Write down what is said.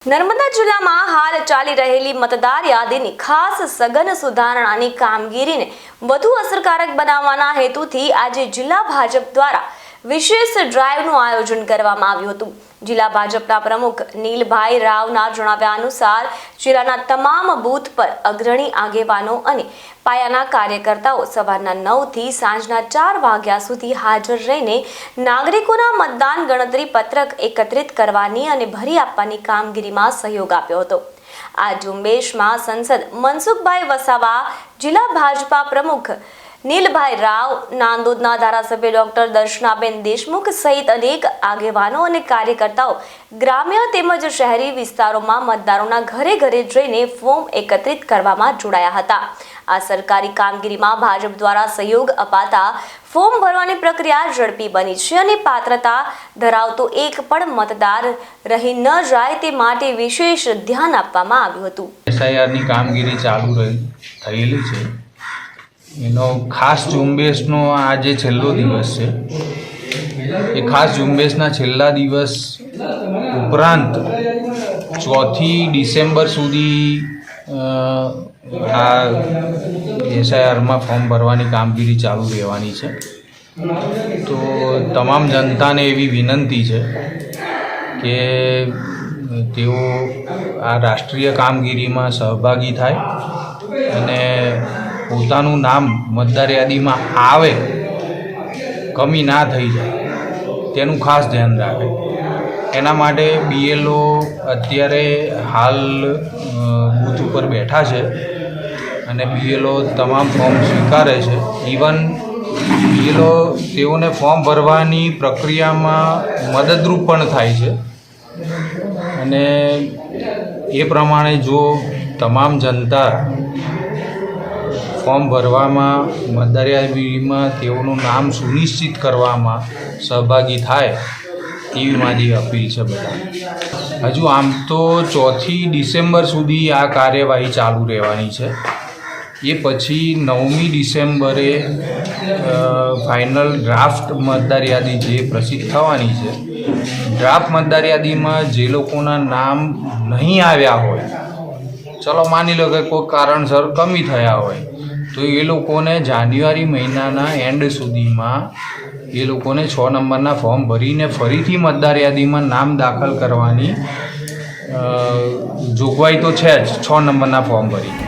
નર્મદા જિલ્લામાં હાલ ચાલી રહેલી મતદાર યાદીની ખાસ સઘન સુધારણાની કામગીરીને વધુ અસરકારક બનાવવાના હેતુથી આજે જિલ્લા ભાજપ દ્વારા વિશેષ ડ્રાઈવનું આયોજન કરવામાં આવ્યું હતું। જિલ્લા ભાજપના પ્રમુખ નીલભાઈ રાવના જણાવ્યા અનુસાર જિલ્લાના તમામ બૂથ પર અગ્રણી આગેવાનો અને પાયાના કાર્યકર્તાઓ સવારના 9 થી સાંજના 4 વાગ્યા સુધી હાજર રહીને નાગરિકોના મતદાન ગણતરી પત્રક એકત્રિત કરવાની અને ભરી આપવાની કામગીરીમાં સહયોગ આપ્યો હતો। આ ઝુંબેશમાં સંસદ મનસુખભાઈ વસાવા, જિલ્લા ભાજપા પ્રમુખ નીલભાઈ રાવ, નાંદોદના ધારાસભ્ય ડોક્ટર દર્શનાબેન દેશમુખ સહિત અનેક આગેવાનો અને કાર્યકર્તાઓ ગ્રામ્ય તેમજ શહેરી વિસ્તારોમાં મતદારોના ઘરે ઘરે જઈને ફોર્મ એકત્રિત કરવામાં જોડાયા હતા। આ સરકારી કામગીરીમાં ભાજપ દ્વારા સહયોગ અપાતા ફોર્મ ભરવાની પ્રક્રિયા ઝડપી બની છે અને પાત્રતા ધરાવતો એક પણ મતદાર રહી ન જાય તે માટે વિશેષ ધ્યાન આપવામાં આવ્યું હતું। એસઆઈઆરની કામગીરી ચાલુ થયેલી છે, એનો ખાસ ઝુંબેશનો આજે છેલ્લો દિવસ છે। એ ખાસ ઝુંબેશના છેલ્લા દિવસ ઉપરાંત 4 ડિસેમ્બર સુધી આ એસઆઈઆરમાં ફોર્મ ભરવાની કામગીરી ચાલુ રહેવાની છે। તો તમામ જનતાને એવી વિનંતી છે કે તેઓ આ રાષ્ટ્રીય કામગીરીમાં સહભાગી થાય અને પોતાનું નામ મતદાર યાદીમાં આવે, કમી ના થઈ જાય તેનું ખાસ ધ્યાન રાખે। એના માટે બીએલઓ અત્યારે હાલ બૂથ ઉપર બેઠા છે અને બીએલઓ તમામ ફોર્મ સ્વીકારે છે। ઇવન બીએલઓ તેઓને ફોર્મ ભરવાની પ્રક્રિયામાં મદદરૂપ પણ થાય છે અને એ પ્રમાણે જો તમામ જનતા ફોર્મ ભરવામાં, મતદાર યાદીમાં તેઓનું નામ સુનિશ્ચિત કરવામાં સહભાગી થાય તેવી મારી અપીલ છે બધા। હજુ આમ તો 4 ડિસેમ્બર સુધી આ કાર્યવાહી ચાલુ રહેવાની છે। એ પછી 9મી ડિસેમ્બરે ફાઇનલ ડ્રાફ્ટ મતદાર યાદી જે પ્રસિદ્ધ થવાની છે, ડ્રાફ્ટ મતદાર યાદીમાં જે લોકોના નામ નહીં આવ્યા હોય, ચલો માની લો કે કોઈ કારણસર કમી થયા હોય, તો એ લોકોને જાન્યુઆરી મહિનાના એન્ડ સુધીમાં એ લોકોને 6 નંબરના ફોર્મ ભરીને ફરીથી મતદાર યાદીમાં નામ દાખલ કરવાની જોગવાઈ તો છે જ, 6 નંબરના ફોર્મ ભરીને।